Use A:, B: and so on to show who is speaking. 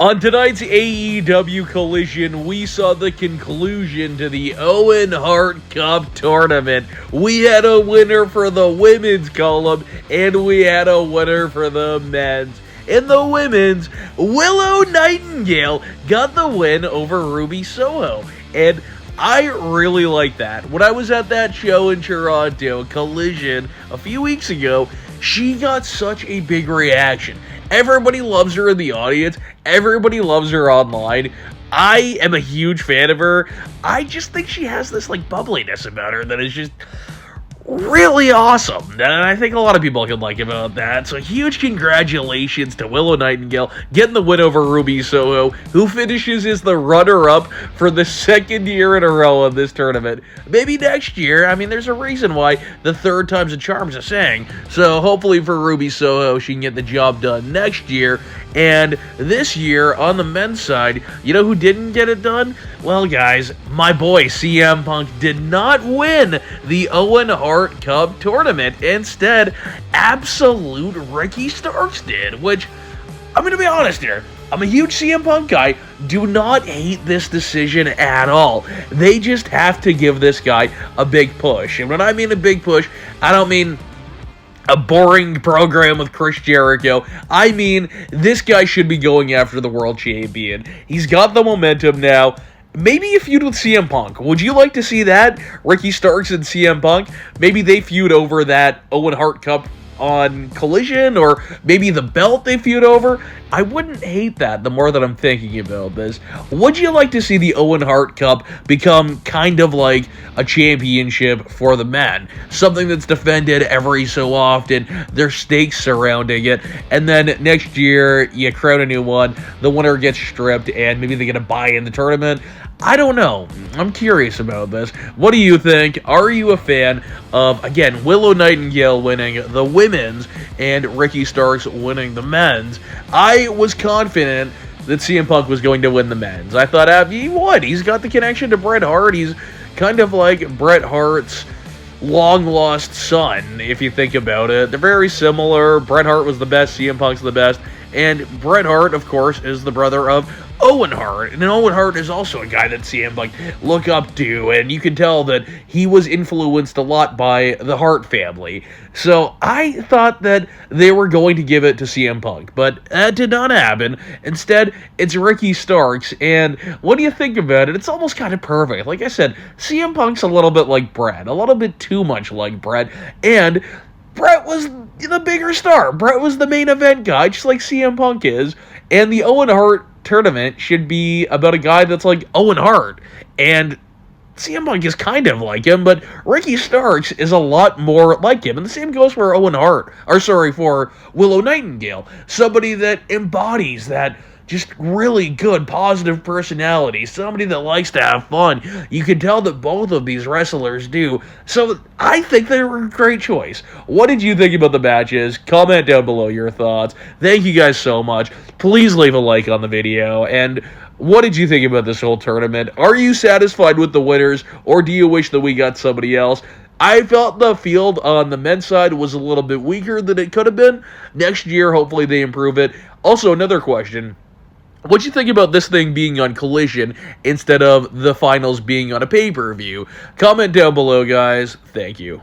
A: On tonight's AEW Collision, we saw the conclusion to the Owen Hart Cup tournament. We had a winner for the women's column, and we had a winner for the men's. In the women's, Willow Nightingale got the win over Ruby Soho, and I really like that. When I was at that show in Toronto, Collision, a few weeks ago, she got such a big reaction. Everybody loves her in the audience. Everybody loves her online. I am a huge fan of her. I just think she has this, bubbliness about her that is just really awesome, and I think a lot of people can like about that. So huge congratulations to Willow Nightingale getting the win over Ruby Soho, who finishes as the runner-up for the second year in a row of this tournament. Maybe next year. I mean, there's a reason why the third time's a charm's a saying. So hopefully for Ruby Soho, she can get the job done next year. And this year, on the men's side, you know who didn't get it done? Well, guys, my boy CM Punk did not win the Owen Hart Cup tournament. Instead, absolute Ricky Starks did, which, I'm going to be honest here, I'm a huge CM Punk guy. Do not hate this decision at all. They just have to give this guy a big push. And when I mean a big push, I don't mean a boring program with Chris Jericho. I mean, this guy should be going after the world champion. He's got the momentum now. Maybe a feud with CM Punk. Would you like to see that? Ricky Starks and CM Punk? Maybe they feud over that Owen Hart Cup on Collision, or maybe the belt they feud over. I wouldn't hate that the more that I'm thinking about this. Would you like to see the Owen Hart Cup become kind of like a championship for the men? Something that's defended every so often, there's stakes surrounding it, and then next year you crown a new one, the winner gets stripped, and maybe they get a bye in the tournament. I don't know. I'm curious about this. What do you think? Are you a fan of, again, Willow Nightingale winning the women's and Ricky Starks winning the men's? I was confident that CM Punk was going to win the men's. I thought he would. He's got the connection to Bret Hart. He's kind of like Bret Hart's long-lost son, if you think about it. They're very similar. Bret Hart was the best. CM Punk's the best. And Bret Hart, of course, is the brother of Owen Hart, and Owen Hart is also a guy that CM Punk look up to, and you can tell that he was influenced a lot by the Hart family. So I thought that they were going to give it to CM Punk, but that did not happen. Instead, it's Ricky Starks, and what do you think about it? It's almost kind of perfect. Like I said, CM Punk's a little bit like Bret, a little bit too much like Bret, and Bret was the bigger star. Bret was the main event guy, just like CM Punk is, and the Owen Hart tournament should be about a guy that's like Owen Hart, and CM Punk is kind of like him, but Ricky Starks is a lot more like him, and the same goes for for Willow Nightingale, somebody that embodies that just really good, positive personality, somebody that likes to have fun. You can tell that both of these wrestlers do, so I think they were a great choice. What did you think about the matches? Comment down below your thoughts. Thank you guys so much. Please leave a like on the video, and what did you think about this whole tournament? Are you satisfied with the winners, or do you wish that we got somebody else? I felt the field on the men's side was a little bit weaker than it could have been. Next year, hopefully they improve it. Also, another question. What'd you think about this thing being on Collision instead of the finals being on a pay-per-view? Comment down below, guys. Thank you.